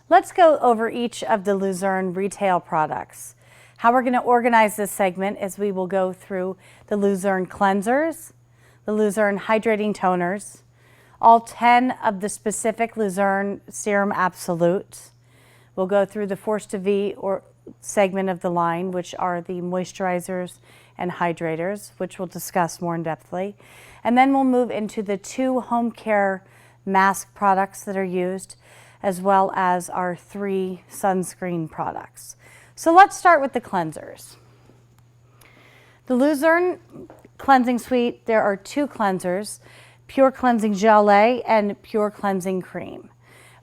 Let's go over each of the Luzerne retail products. How we're going to organize this segment is we will go through the Luzerne cleansers, the Luzerne hydrating toners, all 10 of the specific Luzerne Serum Absolute. We'll go through the Force to V or segment of the line, which are the moisturizers and hydrators, which we'll discuss more in depthly. And then we'll move into the 2 home care mask products that are used, as well as our 3 sunscreen products. So let's start with the cleansers. The Luzerne Cleansing Suite, there are 2 cleansers, Pure Cleansing Gelée and Pure Cleansing Cream.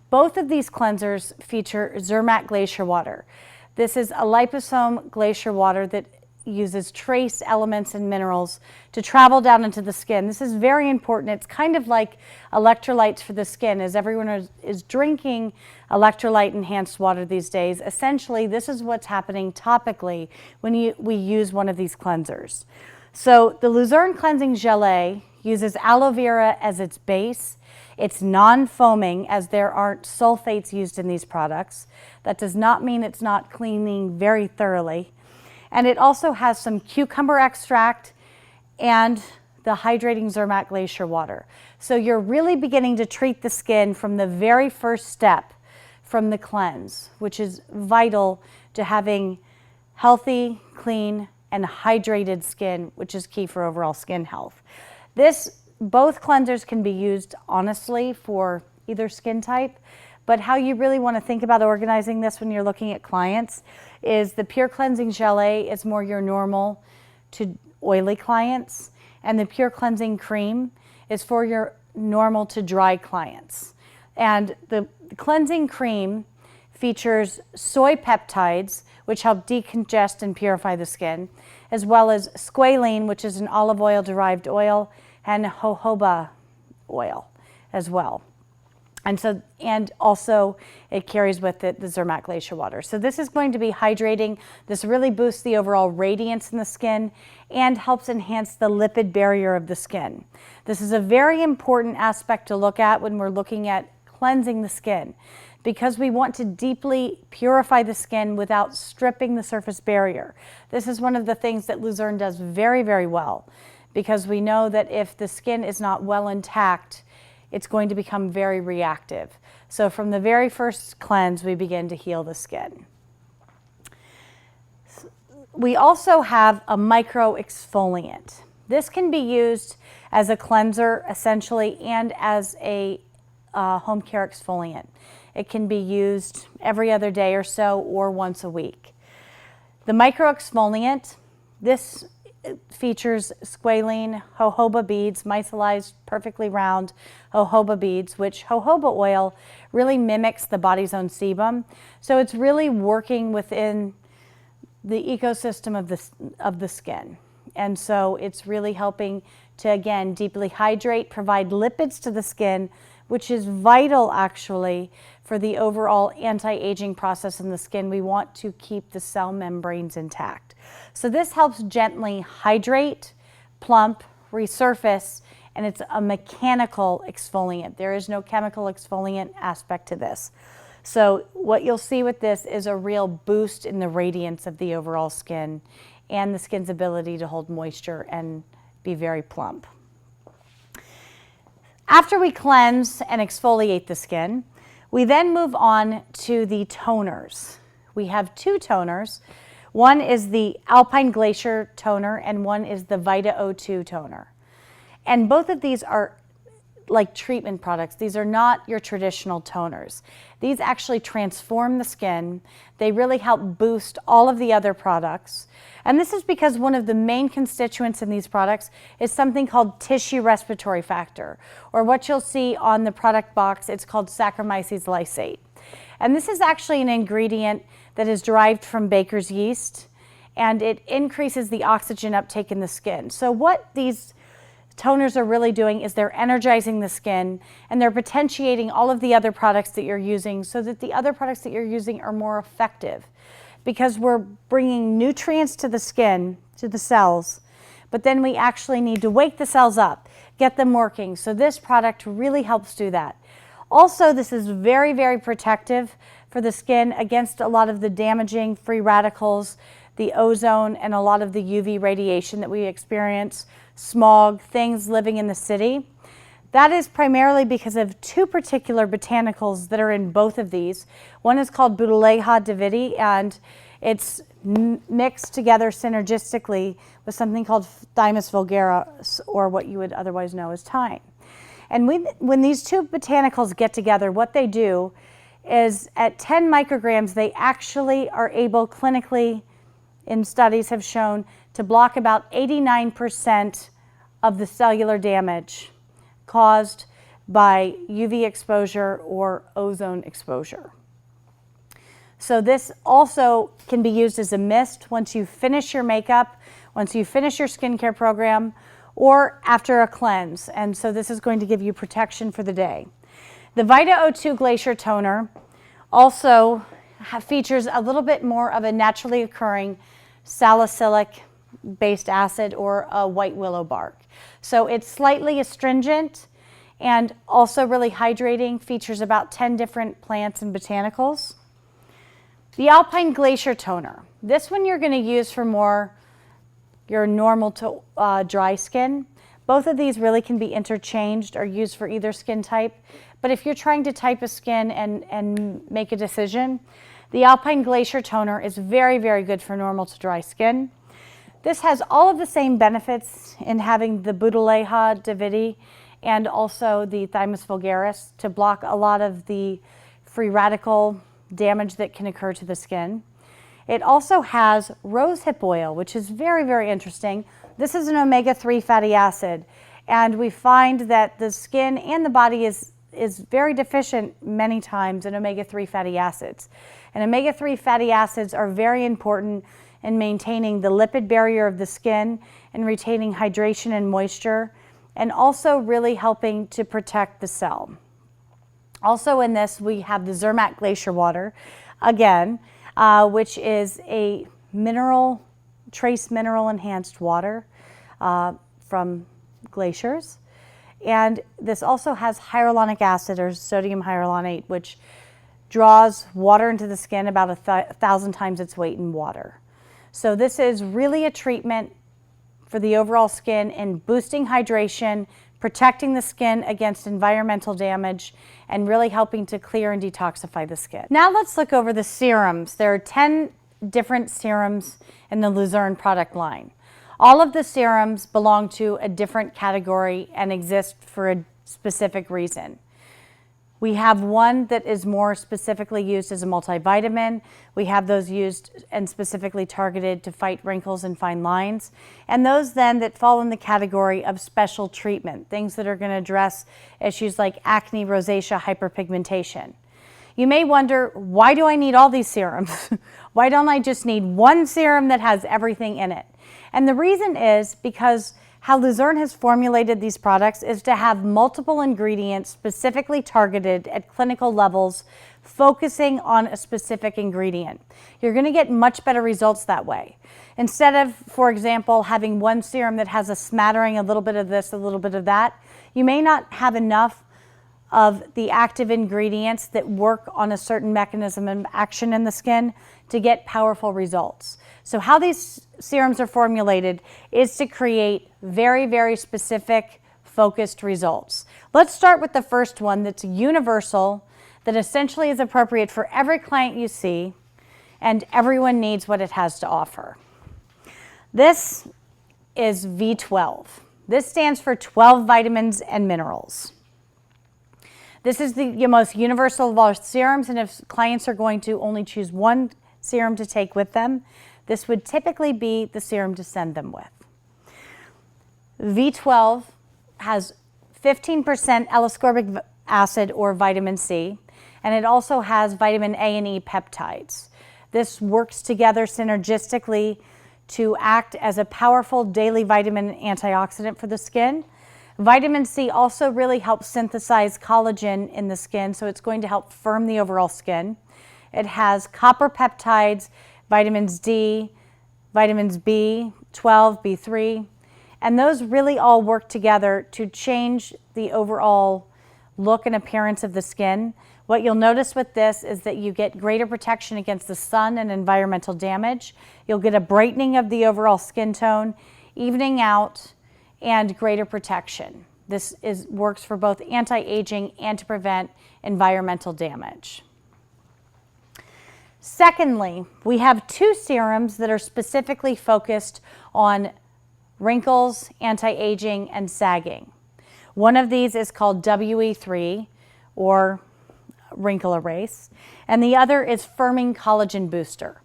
Both of these cleansers feature Zermatt Glacier water. This is a liposome glacier water that uses trace elements and minerals to travel down into the skin. This is very important. It's kind of like electrolytes for the skin, as everyone is drinking electrolyte enhanced water these days. Essentially, this is what's happening topically when we use one of these cleansers. So the Luzerne Cleansing Gelée uses aloe vera as its base. It's non-foaming, as there aren't sulfates used in these products. That does not mean it's not cleaning very thoroughly. And it also has some cucumber extract and the hydrating Zermatt Glacier water. So you're really beginning to treat the skin from the very first step from the cleanse, which is vital to having healthy, clean, and hydrated skin, which is key for overall skin health. Both cleansers can be used honestly for either skin type, but how you really want to think about organizing this when you're looking at clients is the Pure Cleansing Gelée is more your normal to oily clients, and the Pure Cleansing Cream is for your normal to dry clients. And the cleansing cream features soy peptides, which help decongest and purify the skin, as well as squalene, which is an olive oil derived oil, and jojoba oil as well. And also it carries with it the Zermatt Glacier water. So this is going to be hydrating. This really boosts the overall radiance in the skin and helps enhance the lipid barrier of the skin. This is a very important aspect to look at when we're looking at cleansing the skin, because we want to deeply purify the skin without stripping the surface barrier. This is one of the things that Luzerne does very, very well, because we know that if the skin is not well intact, it's going to become very reactive. So from the very first cleanse, we begin to heal the skin. We also have a micro exfoliant. This can be used as a cleanser, essentially, and as a home care exfoliant. It can be used every other day or so, or once a week. The micro exfoliant, this features squalene, jojoba beads, micellized, perfectly round jojoba beads, which jojoba oil really mimics the body's own sebum. So it's really working within the ecosystem of the skin. And so it's really helping to, again, deeply hydrate, provide lipids to the skin, which is vital actually for the overall anti-aging process in the skin. We want to keep the cell membranes intact. So this helps gently hydrate, plump, resurface, and it's a mechanical exfoliant. There is no chemical exfoliant aspect to this. So what you'll see with this is a real boost in the radiance of the overall skin and the skin's ability to hold moisture and be very plump. After we cleanse and exfoliate the skin, we then move on to the toners. We have 2 toners. One is the Alpine Glacier toner and one is the Vita O2 toner. And both of these are like treatment products. These are not your traditional toners. These actually transform the skin. They really help boost all of the other products. And this is because one of the main constituents in these products is something called tissue respiratory factor, or what you'll see on the product box, it's called Saccharomyces lysate. And this is actually an ingredient that is derived from baker's yeast, and it increases the oxygen uptake in the skin. So what these toners are really doing is they're energizing the skin, and they're potentiating all of the other products that you're using so that the other products that you're using are more effective, because we're bringing nutrients to the skin, to the cells, but then we actually need to wake the cells up, get them working. So this product really helps do that. Also, this is very, very protective for the skin against a lot of the damaging free radicals, the ozone, and a lot of the UV radiation that we experience, smog, things living in the city. That is primarily because of two particular botanicals that are in both of these. One is called Butyleja diviti, and it's mixed together synergistically with something called Thymus vulgaris, or what you would otherwise know as thyme. And when these two botanicals get together, what they do is at 10 micrograms, they actually are able clinically, in studies have shown, to block about 89% of the cellular damage caused by UV exposure or ozone exposure. So this also can be used as a mist once you finish your makeup, once you finish your skincare program, or after a cleanse. And so this is going to give you protection for the day. The Vita O2 Glacier Toner also features a little bit more of a naturally occurring salicylic based acid or a white willow bark. So it's slightly astringent and also really hydrating, features about 10 different plants and botanicals. The Alpine Glacier Toner. This one you're going to use for more your normal to dry skin. Both of these really can be interchanged or used for either skin type. But if you're trying to type a skin and make a decision, the Alpine Glacier Toner is very, very good for normal to dry skin. This has all of the same benefits in having the Butyleja diviti and also the Thymus vulgaris to block a lot of the free radical damage that can occur to the skin. It also has rosehip oil, which is very, very interesting. This is an omega-3 fatty acid, and we find that the skin and the body is very deficient many times in omega-3 fatty acids. And omega-3 fatty acids are very important in maintaining the lipid barrier of the skin and retaining hydration and moisture, and also really helping to protect the cell. Also in this, we have the Zermatt Glacier Water, again, which is a trace mineral enhanced water from glaciers. And this also has hyaluronic acid or sodium hyaluronate, which draws water into the skin about 1,000 times its weight in water. So this is really a treatment for the overall skin in boosting hydration, protecting the skin against environmental damage, and really helping to clear and detoxify the skin. Now let's look over the serums. There are 10 different serums in the Luzern product line. All of the serums belong to a different category and exist for a specific reason. We have one that is more specifically used as a multivitamin. We have those used and specifically targeted to fight wrinkles and fine lines. And those then that fall in the category of special treatment, things that are going to address issues like acne, rosacea, hyperpigmentation. You may wonder, why do I need all these serums? Why don't I just need one serum that has everything in it? And the reason is because how Luzern has formulated these products is to have multiple ingredients specifically targeted at clinical levels, focusing on a specific ingredient. You're going to get much better results that way. Instead of, for example, having one serum that has a smattering, a little bit of this, a little bit of that, you may not have enough of the active ingredients that work on a certain mechanism of action in the skin to get powerful results. So how these serums are formulated is to create very, very specific, focused results. Let's start with the first one that's universal, that essentially is appropriate for every client you see, and everyone needs what it has to offer. This is V12. This stands for 12 vitamins and minerals. This is the most universal of all serums, and if clients are going to only choose one serum to take with them, this would typically be the serum to send them with. V12 has 15% L-ascorbic acid or vitamin C, and it also has vitamin A and E peptides. This works together synergistically to act as a powerful daily vitamin antioxidant for the skin. Vitamin C also really helps synthesize collagen in the skin, so it's going to help firm the overall skin. It has copper peptides, vitamins D, vitamins B12, B3, and those really all work together to change the overall look and appearance of the skin. What you'll notice with this is that you get greater protection against the sun and environmental damage. You'll get a brightening of the overall skin tone, evening out, and greater protection. This works for both anti-aging and to prevent environmental damage. Secondly, we have two serums that are specifically focused on wrinkles, anti-aging, and sagging. One of these is called WE3, or Wrinkle Erase, and the other is Firming Collagen Booster.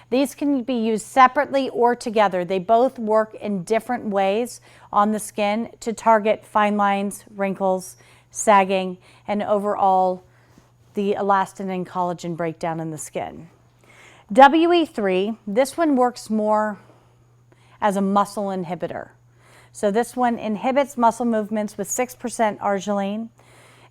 These can be used separately or together. They both work in different ways on the skin to target fine lines, wrinkles, sagging, and overall the elastin and collagen breakdown in the skin. WE3, this one works more as a muscle inhibitor. So this one inhibits muscle movements with 6% arginine.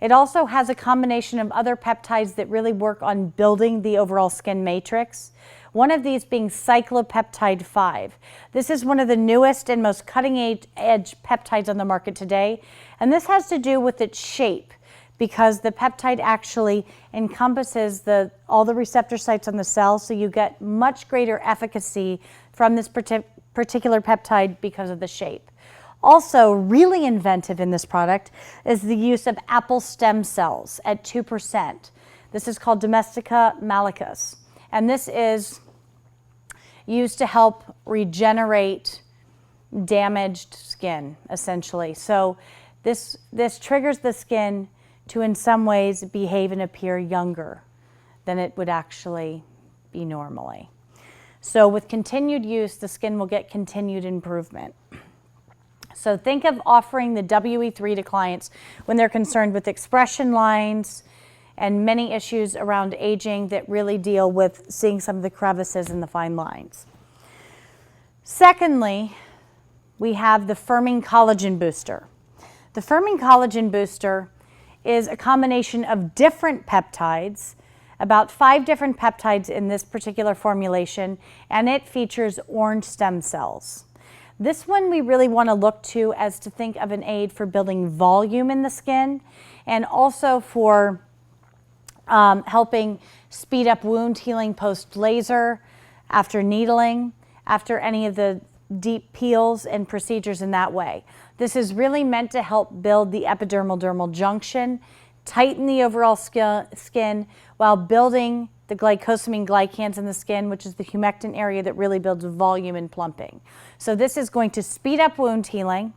It also has a combination of other peptides that really work on building the overall skin matrix. One of these being cyclopeptide 5. This is one of the newest and most cutting-edge peptides on the market today, and this has to do with its shape, because the peptide actually encompasses all the receptor sites on the cell, so you get much greater efficacy from this particular peptide because of the shape. Also, really inventive in this product is the use of apple stem cells at 2%. This is called Domestica malicus, and this is used to help regenerate damaged skin, essentially. So this triggers the skin to, in some ways, behave and appear younger than it would actually be normally. So with continued use, the skin will get continued improvement. So think of offering the WE3 to clients when they're concerned with expression lines and many issues around aging that really deal with seeing some of the crevices and the fine lines. Secondly, we have the Firming Collagen Booster. The Firming Collagen Booster is a combination of different peptides, about 5 different peptides in this particular formulation, and it features orange stem cells. This one we really want to look to as to think of an aid for building volume in the skin, and also for helping speed up wound healing post-laser, after needling, after any of the deep peels and procedures in that way. This is really meant to help build the epidermal-dermal junction, tighten the overall skin while building the glycosamine glycans in the skin, which is the humectant area that really builds volume and plumping. So this is going to speed up wound healing.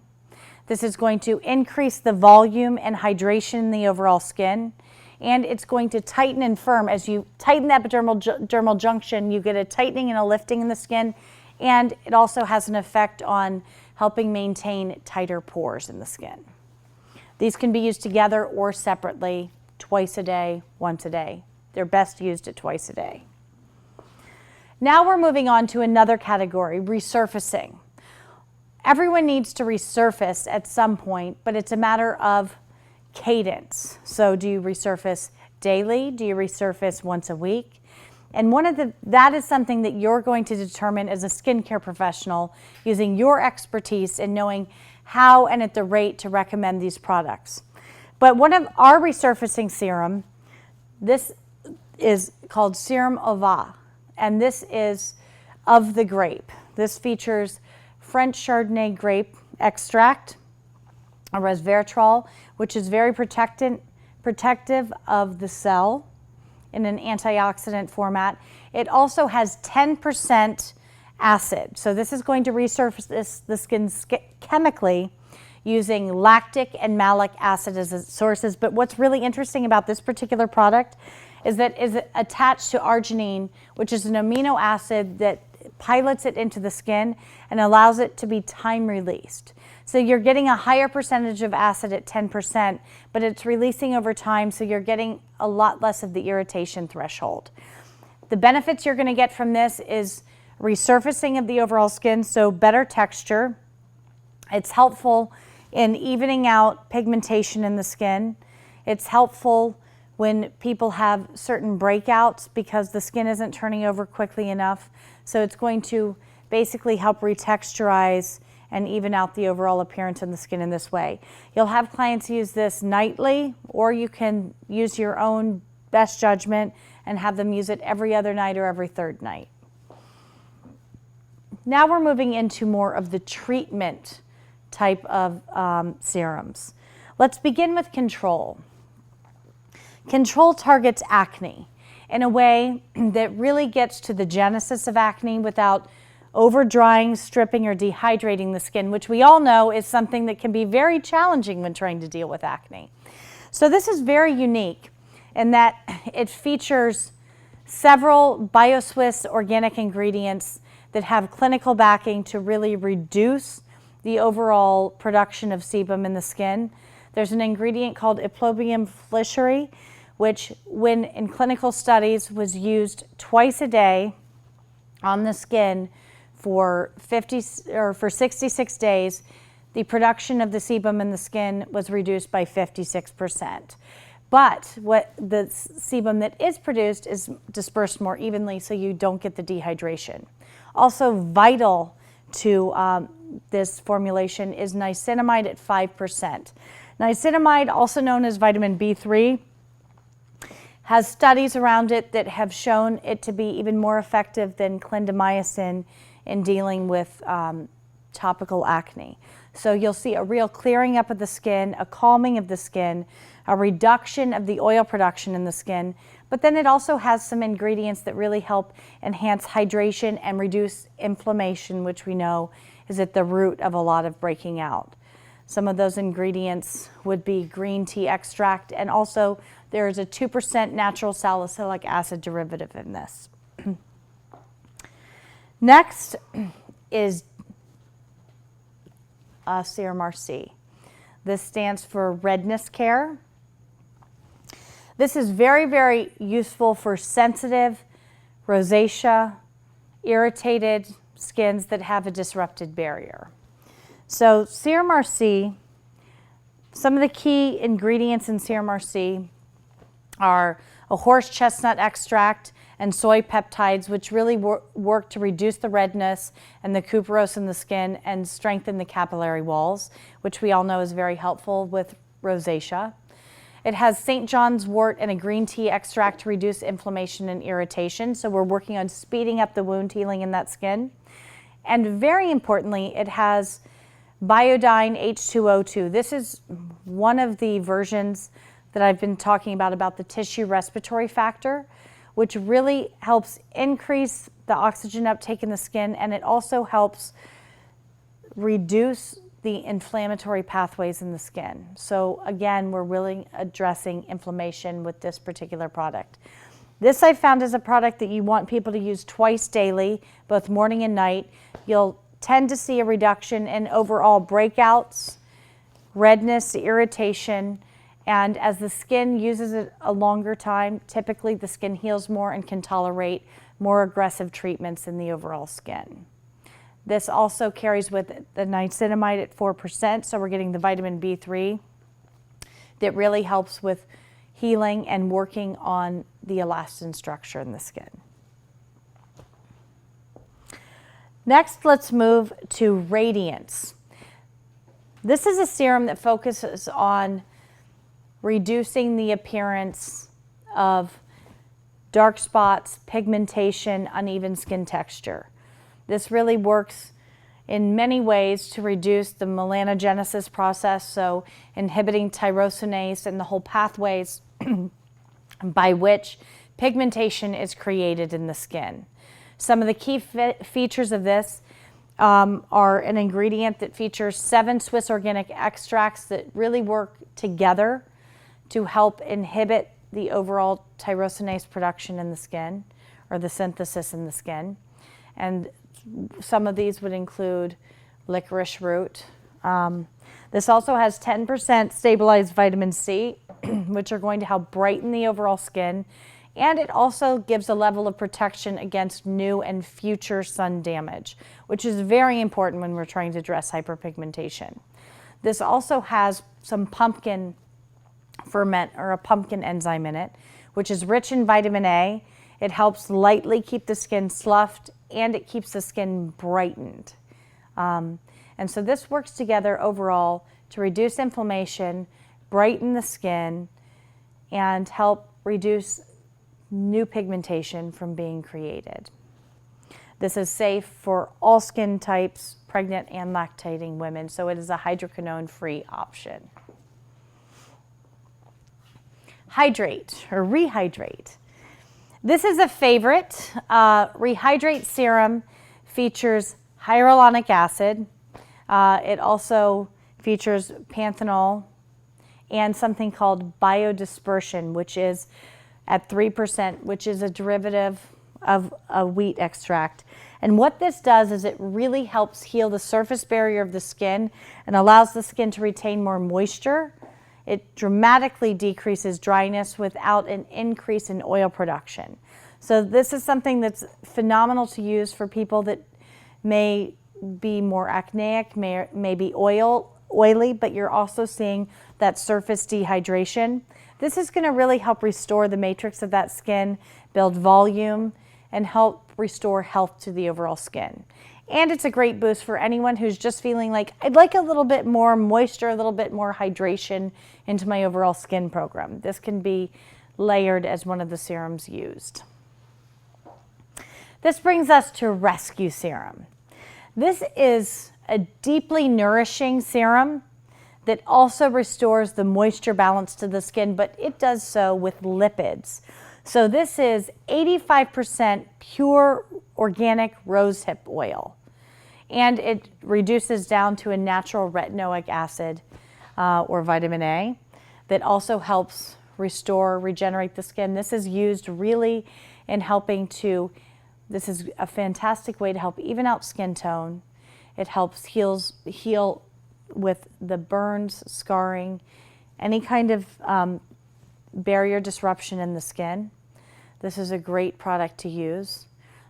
This is going to increase the volume and hydration in the overall skin. And it's going to tighten and firm. As you tighten the epidermal junction, you get a tightening and a lifting in the skin. And it also has an effect on helping maintain tighter pores in the skin. These can be used together or separately, twice a day, once a day. They're best used at twice a day. Now we're moving on to another category, resurfacing. Everyone needs to resurface at some point, but it's a matter of cadence. So do you resurface daily? Do you resurface once a week? And that is something that you're going to determine as a skincare professional using your expertise and knowing how and at the rate to recommend these products. But one of our resurfacing serum, this is called Serum Ova, and this is of the grape. This features French Chardonnay grape extract, a resveratrol, which is very protective of the cell in an antioxidant format. It also has 10% acid. So this is going to resurface the skin chemically using lactic and malic acid as sources. But what's really interesting about this particular product is that it's attached to arginine, which is an amino acid that pilots it into the skin and allows it to be time released. So you're getting a higher percentage of acid at 10%, but it's releasing over time, so you're getting a lot less of the irritation threshold. The benefits you're going to get from this is resurfacing of the overall skin, so better texture. It's helpful in evening out pigmentation in the skin. It's helpful when people have certain breakouts because the skin isn't turning over quickly enough. So it's going to basically help retexturize and even out the overall appearance of the skin in this way. You'll have clients use this nightly, or you can use your own best judgment and have them use it every other night or every third night. Now we're moving into more of the treatment type of serums. Let's begin with Control. Control targets acne in a way that really gets to the genesis of acne without over drying, stripping, or dehydrating the skin, which we all know is something that can be very challenging when trying to deal with acne. So this is very unique in that it features several BioSwiss organic ingredients that have clinical backing to really reduce the overall production of sebum in the skin. There's an ingredient called Eplobium flischeri, which when in clinical studies was used twice a day on the skin for 66 days, the production of the sebum in the skin was reduced by 56%. But what the sebum that is produced is dispersed more evenly, so you don't get the dehydration. Also vital to this formulation is niacinamide at 5%. Niacinamide, also known as vitamin B3, has studies around it that have shown it to be even more effective than clindamycin in dealing with topical acne. So you'll see a real clearing up of the skin, a calming of the skin, a reduction of the oil production in the skin, but then it also has some ingredients that really help enhance hydration and reduce inflammation, which we know is at the root of a lot of breaking out. Some of those ingredients would be green tea extract, and also there is a 2% natural salicylic acid derivative in this. Next is Serum RC. This stands for Redness Care. This is very, very useful for sensitive, rosacea, irritated skins that have a disrupted barrier. So Serum RC, some of the key ingredients in Serum RC are a horse chestnut extract and soy peptides, which really work to reduce the redness and the cuperose in the skin and strengthen the capillary walls, which we all know is very helpful with rosacea. It has St. John's wort and a green tea extract to reduce inflammation and irritation, so we're working on speeding up the wound healing in that skin. And very importantly, it has Biodyne H2O2. This is one of the versions that I've been talking about the tissue respiratory factor, which really helps increase the oxygen uptake in the skin, and it also helps reduce the inflammatory pathways in the skin. So again, we're really addressing inflammation with this particular product. This I found is a product that you want people to use twice daily, both morning and night. You'll tend to see a reduction in overall breakouts, redness, irritation, and as the skin uses it a longer time, typically the skin heals more and can tolerate more aggressive treatments in the overall skin. This also carries with it the niacinamide at 4%, so we're getting the vitamin B3 that really helps with healing and working on the elastin structure in the skin. Next, let's move to Radiance. This is a serum that focuses on reducing the appearance of dark spots, pigmentation, uneven skin texture. This really works in many ways to reduce the melanogenesis process, so inhibiting tyrosinase and the whole pathways by which pigmentation is created in the skin. Some of the key features of this are an ingredient that features 7 Swiss organic extracts that really work together to help inhibit the overall tyrosinase production in the skin, or the synthesis in the skin. And some of these would include licorice root. This also has 10% stabilized vitamin C, which are going to help brighten the overall skin. And it also gives a level of protection against new and future sun damage, which is very important when we're trying to address hyperpigmentation. This also has some pumpkin ferment, or a pumpkin enzyme in it, which is rich in vitamin A. It helps lightly keep the skin sloughed, and it keeps the skin brightened. And so this works together overall to reduce inflammation, brighten the skin, and help reduce new pigmentation from being created. This is safe for all skin types, pregnant and lactating women, so it is a hydroquinone-free option. Hydrate or Rehydrate. This is a favorite. Rehydrate serum features hyaluronic acid. It also features panthenol and something called biodispersion, which is at 3%, which is a derivative of a wheat extract. And what this does is it really helps heal the surface barrier of the skin and allows the skin to retain more moisture. It dramatically decreases dryness without an increase in oil production. So this is something that's phenomenal to use for people that may be more acneic, may be oily, but you're also seeing that surface dehydration. This is going to really help restore the matrix of that skin, build volume, and help restore health to the overall skin. And it's a great boost for anyone who's just feeling like, I'd like a little bit more moisture, a little bit more hydration into my overall skin program. This can be layered as one of the serums used. This brings us to Rescue Serum. This is a deeply nourishing serum that also restores the moisture balance to the skin, but it does so with lipids. So this is 85% pure organic rosehip oil, and it reduces down to a natural retinoic acid or vitamin A that also helps restore, regenerate the skin. This is used really in helping to, this is a fantastic way to help even out skin tone. It helps heal with the burns, scarring, any kind of barrier disruption in the skin. This is a great product to use.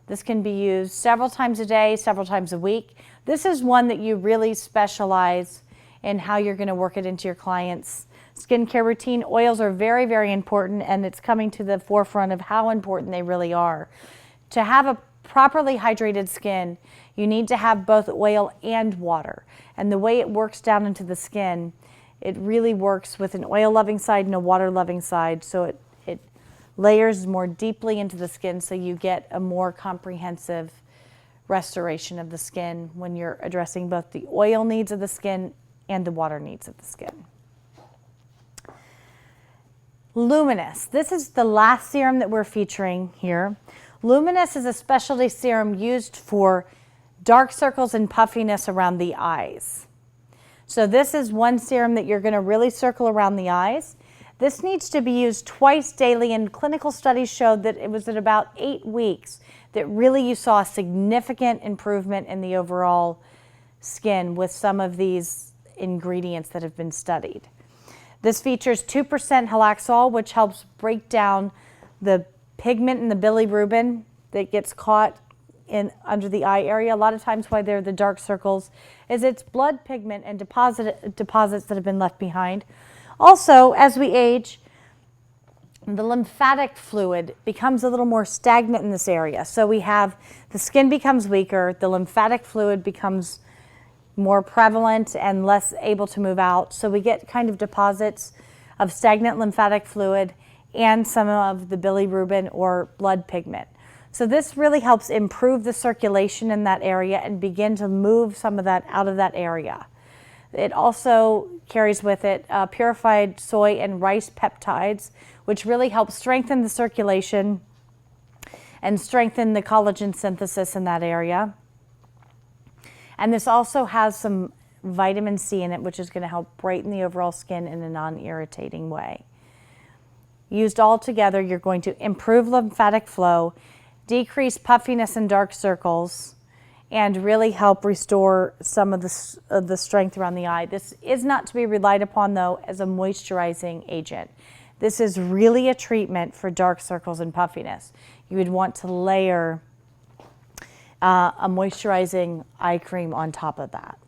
This can be used several times a day, several times a week. This is one that you really specialize in how you're going to work it into your clients' skincare routine. Oils are very, very important, and it's coming to the forefront of how important they really are. To have a properly hydrated skin, you need to have both oil and water. And the way it works down into the skin, it really works with an oil-loving side and a water-loving side, so it layers more deeply into the skin, so you get a more comprehensive restoration of the skin when you're addressing both the oil needs of the skin and the water needs of the skin. Luminous. This is the last serum that we're featuring here. Luminous is a specialty serum used for dark circles and puffiness around the eyes. So this is one serum that you're going to really circle around the eyes. This needs to be used twice daily, and clinical studies showed that it was at about 8 weeks that really you saw a significant improvement in the overall skin with some of these ingredients that have been studied. This features 2% haloxol, which helps break down the pigment in the bilirubin that gets caught in under the eye area. A lot of times why they're the dark circles is it's blood pigment and deposits that have been left behind. Also, as we age, the lymphatic fluid becomes a little more stagnant in this area. So we have, the skin becomes weaker, the lymphatic fluid becomes more prevalent and less able to move out. So we get kind of deposits of stagnant lymphatic fluid and some of the bilirubin or blood pigment. So this really helps improve the circulation in that area and begin to move some of that out of that area. It also carries with it purified soy and rice peptides, which really help strengthen the circulation and strengthen the collagen synthesis in that area. And this also has some vitamin C in it, which is going to help brighten the overall skin in a non-irritating way. Used all together, you're going to improve lymphatic flow, decrease puffiness and dark circles, and really help restore some of the strength around the eye. This is not to be relied upon, though, as a moisturizing agent. This is really a treatment for dark circles and puffiness. You would want to layer a moisturizing eye cream on top of that.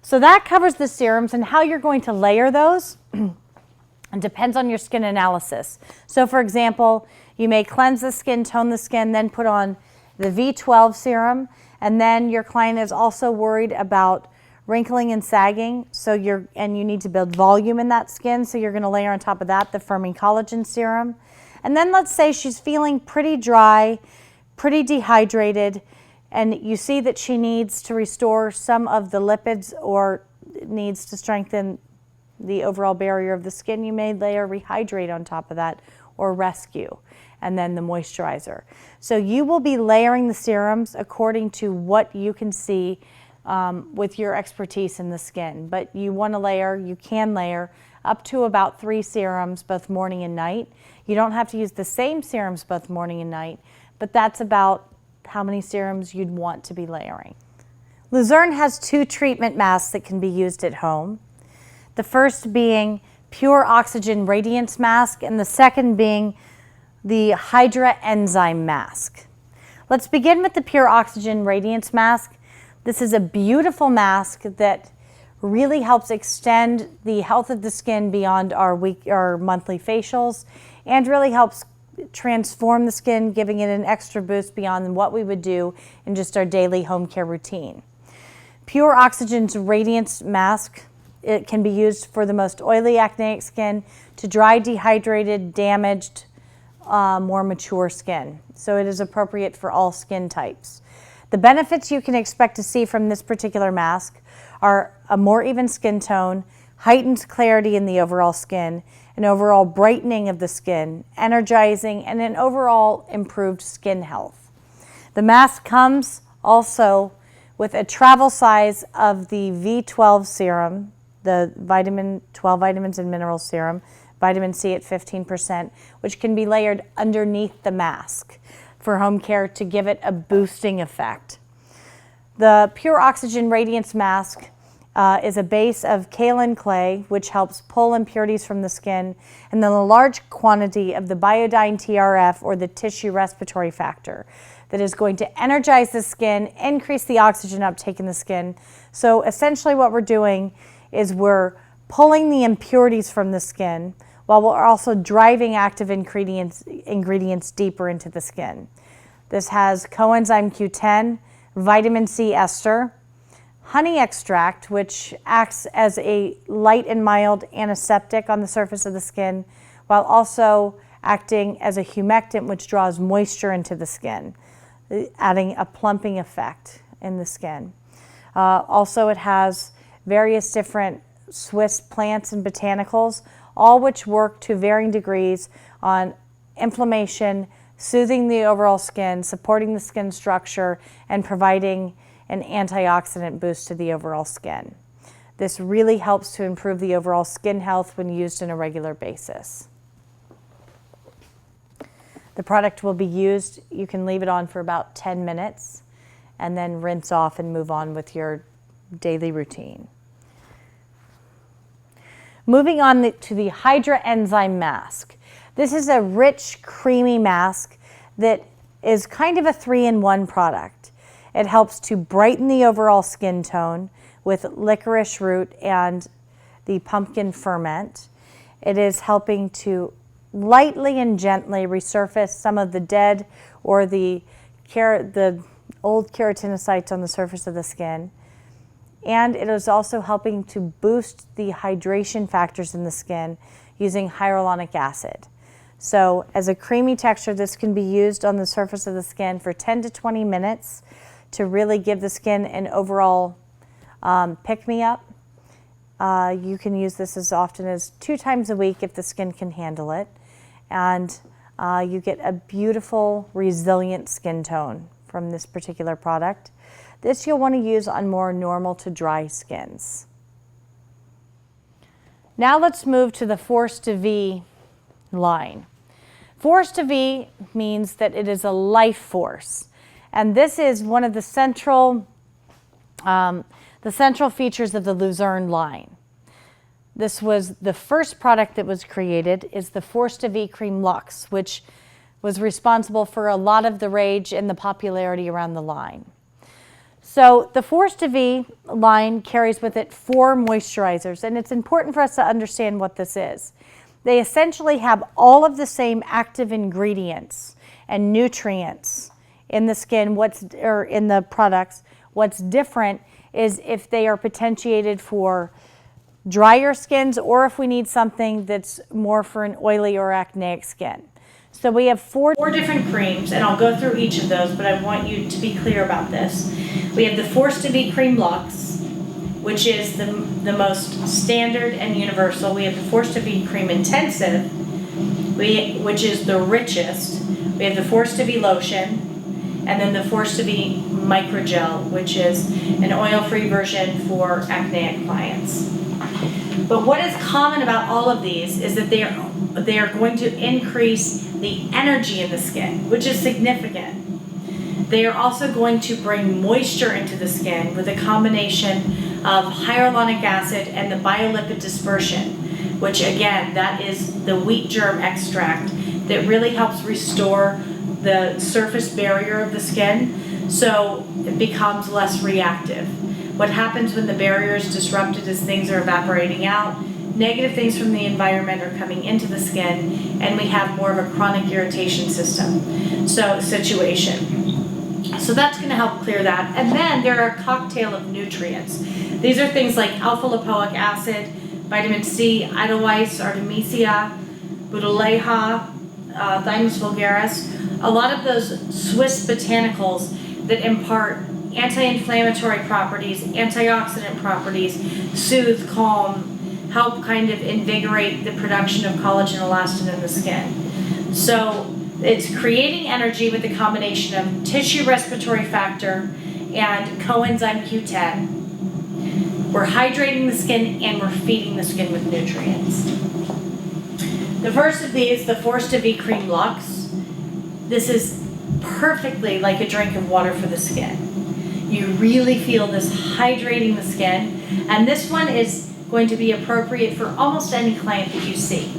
So that covers the serums, and how you're going to layer those it depends on your skin analysis. So for example, you may cleanse the skin, tone the skin, then put on the V12 serum, And then your client is also worried about wrinkling and sagging, and you need to build volume in that skin, so you're going to layer on top of that the firming collagen serum. And then let's say she's feeling pretty dry, pretty dehydrated, and you see that she needs to restore some of the lipids or needs to strengthen the overall barrier of the skin. You may layer Rehydrate on top of that, or Rescue, and then the moisturizer. So you will be layering the serums according to what you can see with your expertise in the skin. But you can layer up to about 3 serums both morning and night. You don't have to use the same serums both morning and night, but that's about how many serums you'd want to be layering. Luzern has 2 treatment masks that can be used at home. The first being Pure Oxygen Radiance Mask, and the second being the Hydra Enzyme Mask. Let's begin with the Pure Oxygen Radiance Mask. This is a beautiful mask that really helps extend the health of the skin beyond our monthly facials, and really helps transform the skin, giving it an extra boost beyond what we would do in just our daily home care routine. Pure Oxygen's Radiance Mask, it can be used for the most oily acneic skin, to dry, dehydrated, damaged, more mature skin. So it is appropriate for all skin types. The benefits you can expect to see from this particular mask are a more even skin tone, heightened clarity in the overall skin, an overall brightening of the skin, energizing, and an overall improved skin health. The mask comes also with a travel size of the V12 serum, the 12 vitamins and minerals serum, vitamin C at 15%, which can be layered underneath the mask for home care to give it a boosting effect. The Pure Oxygen Radiance Mask is a base of kaolin clay, which helps pull impurities from the skin, and then a large quantity of the Biodyne TRF, or the tissue respiratory factor, that is going to energize the skin, increase the oxygen uptake in the skin. So essentially what we're doing is we're pulling the impurities from the skin, while we're also driving active ingredients deeper into the skin. This has coenzyme Q10, vitamin C ester, honey extract, which acts as a light and mild antiseptic on the surface of the skin, while also acting as a humectant, which draws moisture into the skin, adding a plumping effect in the skin. Also, it has various different Swiss plants and botanicals, all which work to varying degrees on inflammation, soothing the overall skin, supporting the skin structure, and providing an antioxidant boost to the overall skin. This really helps to improve the overall skin health when used on a regular basis. The product will be used, you can leave it on for about 10 minutes and then rinse off and move on with your daily routine. Moving on to the Hydra Enzyme Mask. This is a rich, creamy mask that is kind of a 3-in-1 product. It helps to brighten the overall skin tone with licorice root and the pumpkin ferment. It is helping to lightly and gently resurface some of the dead or the old keratinocytes on the surface of the skin. And it is also helping to boost the hydration factors in the skin using hyaluronic acid. So as a creamy texture, this can be used on the surface of the skin for 10 to 20 minutes to really give the skin an overall pick-me-up. You can use this as often as 2 times a week if the skin can handle it. And you get a beautiful, resilient skin tone from this particular product. This you'll want to use on more normal to dry skins. Now let's move to the Force to V line. Force to V means that it is a life force. And this is one of the central features of the Luzern line. This was the first product that was created, is the Force to V Cream Luxe, which was responsible for a lot of the rage and the popularity around the line. So the Force to V line carries with it 4 moisturizers, and it's important for us to understand what this is. They essentially have all of the same active ingredients and nutrients in the skin, or in the products. What's different is if they are potentiated for drier skins, or if we need something that's more for an oily or acneic skin. So we have four different creams, and I'll go through each of those, but I want you to be clear about this. We have the Force to Be Cream Luxe, which is the most standard and universal. We have the Force to Be Cream Intensive, which is the richest. We have the Force to Be Lotion, and then the Force to Be Microgel, which is an oil-free version for acneic clients. But what is common about all of these is that they are going to increase the energy in the skin, which is significant. They are also going to bring moisture into the skin with a combination of hyaluronic acid and the biolipid dispersion, which again, that is the wheat germ extract that really helps restore the surface barrier of the skin so it becomes less reactive. What happens when the barrier is disrupted is things are evaporating out, negative things from the environment are coming into the skin, and we have more of a chronic irritation situation. So that's going to help clear that. And then there are a cocktail of nutrients. These are things like alpha-lipoic acid, vitamin C, Edelweiss, Artemisia, Butyleja, Thymus vulgaris, a lot of those Swiss botanicals that impart anti-inflammatory properties, antioxidant properties, soothe, calm, help kind of invigorate the production of collagen elastin in the skin. So it's creating energy with a combination of tissue respiratory factor and coenzyme Q10. We're hydrating the skin and we're feeding the skin with nutrients. The first of these, the Force to Be Cream Luxe. This is perfectly like a drink of water for the skin. You really feel this hydrating the skin, and this one is going to be appropriate for almost any client that you see.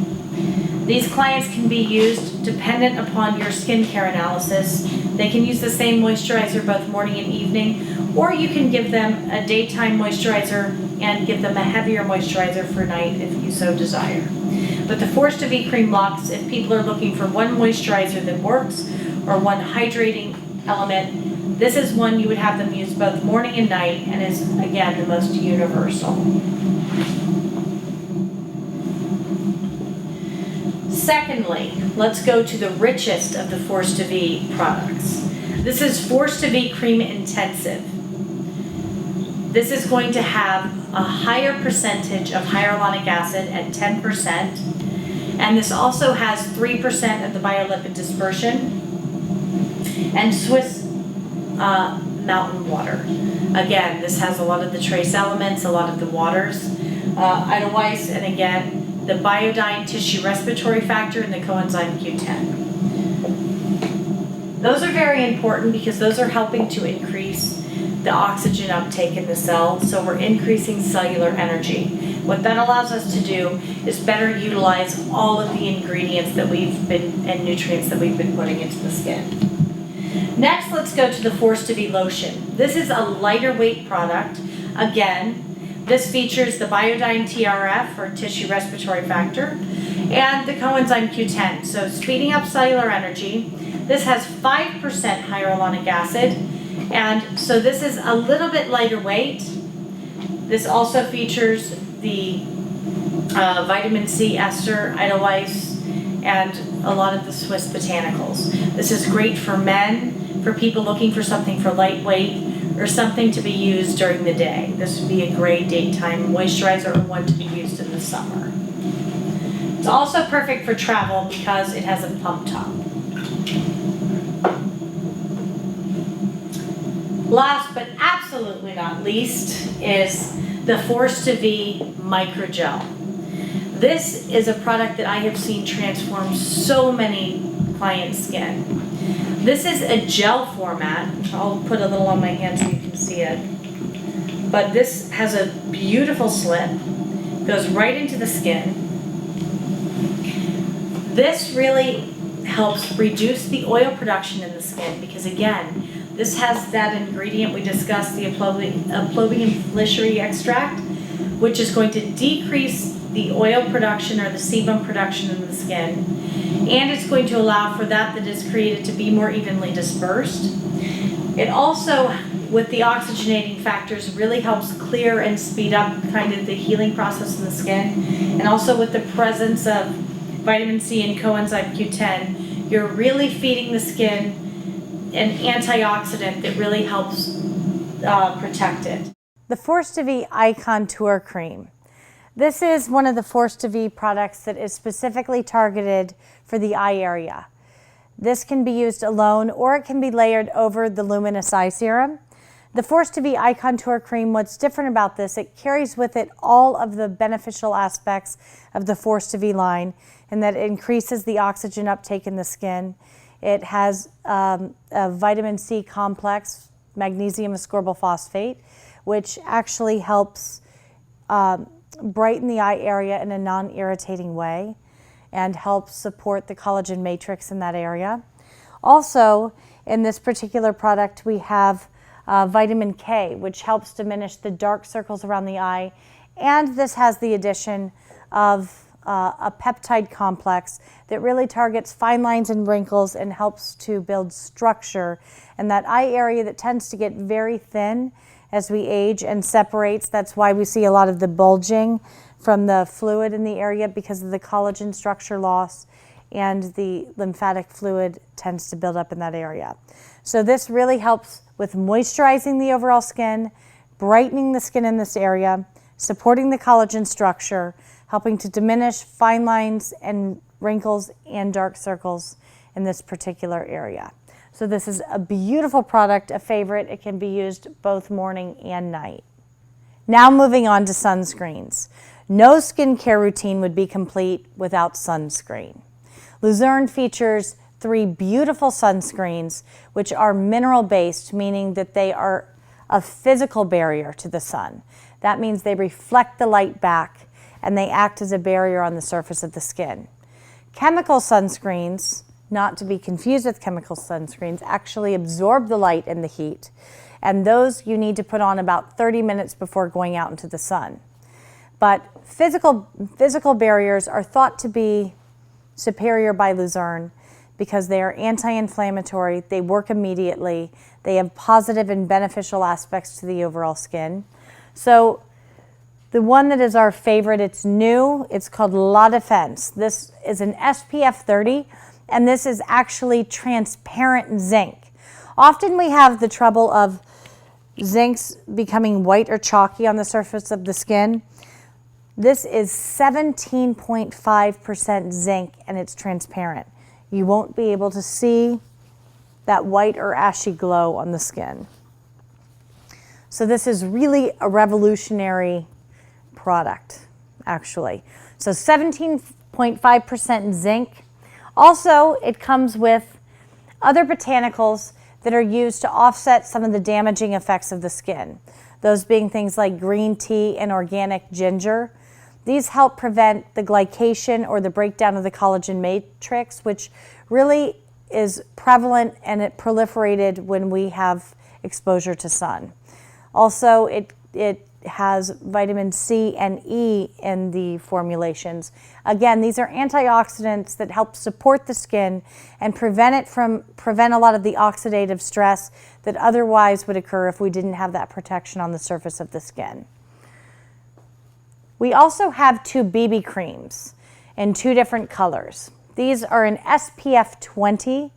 These clients can be used dependent upon your skincare analysis. They can use the same moisturizer both morning and evening, or you can give them a daytime moisturizer and give them a heavier moisturizer for night if you so desire. But the Force to Be Cream Luxe, if people are looking for one moisturizer that works or one hydrating element, this is one you would have them use both morning and night, and is, again, the most universal. Secondly, let's go to the richest of the Force to Be products. This is Force to Be Cream Intensive. This is going to have a higher percentage of hyaluronic acid at 10%, and this also has 3% of the biolipid dispersion and Swiss mountain water. Again, this has a lot of the trace elements, a lot of the waters, Edelweiss, and again, the Biodyne tissue respiratory factor and the coenzyme Q10. Those are very important because those are helping to increase the oxygen uptake in the cell, so we're increasing cellular energy. What that allows us to do is better utilize all of the ingredients that and nutrients that we've been putting into the skin. Next, let's go to the Force to Be Lotion. This is a lighter weight product. Again, this features the Biodyne TRF, or tissue respiratory factor, and the coenzyme Q10, so speeding up cellular energy. This has 5% hyaluronic acid, and so this is a little bit lighter weight. This also features the vitamin C ester, Edelweiss, and a lot of the Swiss botanicals. This is great for men, for people looking for something for lightweight, or something to be used during the day. This would be a great daytime moisturizer, or one to be used in the summer. It's also perfect for travel because it has a pump top. Last but absolutely not least is the Force to Be Microgel. This is a product that I have seen transform so many clients' skin. This is a gel format. I'll put a little on my hand so you can see it. But this has a beautiful slip, goes right into the skin. This really helps reduce the oil production in the skin because, again, this has that ingredient we discussed, the Aplobium flischeri extract, which is going to decrease the oil production or the sebum production in the skin, and it's going to allow for that is created to be more evenly dispersed. It also, with the oxygenating factors, really helps clear and speed up kind of the healing process in the skin. And also with the presence of vitamin C and coenzyme Q10, you're really feeding the skin an antioxidant that really helps protect it. The Force to V Eye Contour Cream. This is one of the Force to V products that is specifically targeted for the eye area. This can be used alone or it can be layered over the Luminous Eye Serum. The Force to V Eye Contour Cream, what's different about this, it carries with it all of the beneficial aspects of the Force to V line, in that it increases the oxygen uptake in the skin. It has a vitamin C complex, magnesium ascorbyl phosphate, which actually helps brighten the eye area in a non-irritating way and helps support the collagen matrix in that area. Also, in this particular product, we have vitamin K, which helps diminish the dark circles around the eye. And this has the addition of a peptide complex that really targets fine lines and wrinkles and helps to build structure in that eye area that tends to get very thin as we age and separates. That's why we see a lot of the bulging from the fluid in the area, because of the collagen structure loss, and the lymphatic fluid tends to build up in that area. So this really helps with moisturizing the overall skin, brightening the skin in this area, supporting the collagen structure, helping to diminish fine lines and wrinkles and dark circles in this particular area. So this is a beautiful product, a favorite. It can be used both morning and night. Now moving on to sunscreens. No skincare routine would be complete without sunscreen. Luzerne features 3 beautiful sunscreens, which are mineral-based, meaning that they are a physical barrier to the sun. That means they reflect the light back and they act as a barrier on the surface of the skin. Chemical sunscreens, not to be confused with chemical sunscreens, actually absorb the light and the heat, and those you need to put on about 30 minutes before going out into the sun. But physical barriers are thought to be superior by Luzerne because they are anti-inflammatory, they work immediately, they have positive and beneficial aspects to the overall skin. So the one that is our favorite, it's new, it's called La Defense. This is an SPF 30, and this is actually transparent zinc. Often we have the trouble of zincs becoming white or chalky on the surface of the skin. This is 17.5% zinc and it's transparent. You won't be able to see that white or ashy glow on the skin. So this is really a revolutionary product, actually. So 17.5% zinc. Also, it comes with other botanicals that are used to offset some of the damaging effects of the skin. Those being things like green tea and organic ginger. These help prevent the glycation or the breakdown of the collagen matrix, which really is prevalent and it proliferated when we have exposure to sun. Also, it has vitamin C and E in the formulations. Again, these are antioxidants that help support the skin and prevent a lot of the oxidative stress that otherwise would occur if we didn't have that protection on the surface of the skin. We also have 2 BB creams in 2 different colors. These are an SPF 20.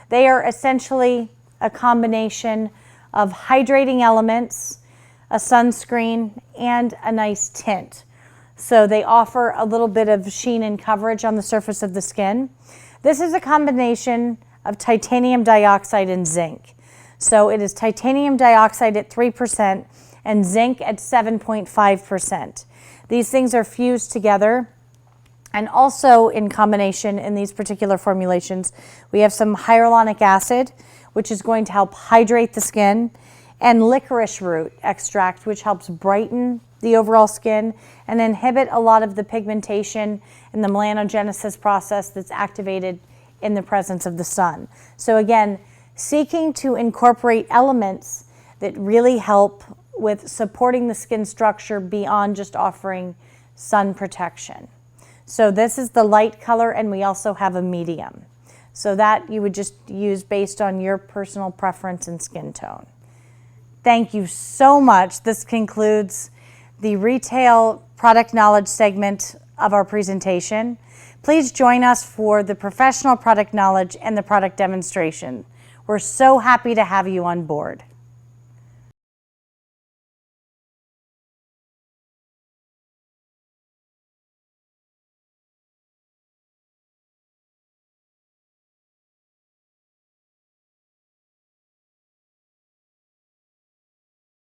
They are essentially a combination of hydrating elements, a sunscreen, and a nice tint. So they offer a little bit of sheen and coverage on the surface of the skin. This is a combination of titanium dioxide and zinc. So it is titanium dioxide at 3% and zinc at 7.5%. These things are fused together, and also in combination in these particular formulations, we have some hyaluronic acid, which is going to help hydrate the skin, and licorice root extract, which helps brighten the overall skin and inhibit a lot of the pigmentation and the melanogenesis process that's activated in the presence of the sun. So again, seeking to incorporate elements that really help with supporting the skin structure beyond just offering sun protection. So this is the light color, and we also have a medium. So that you would just use based on your personal preference and skin tone. Thank you so much. This concludes the retail product knowledge segment of our presentation. Please join us for the professional product knowledge and the product demonstration. We're so happy to have you on board.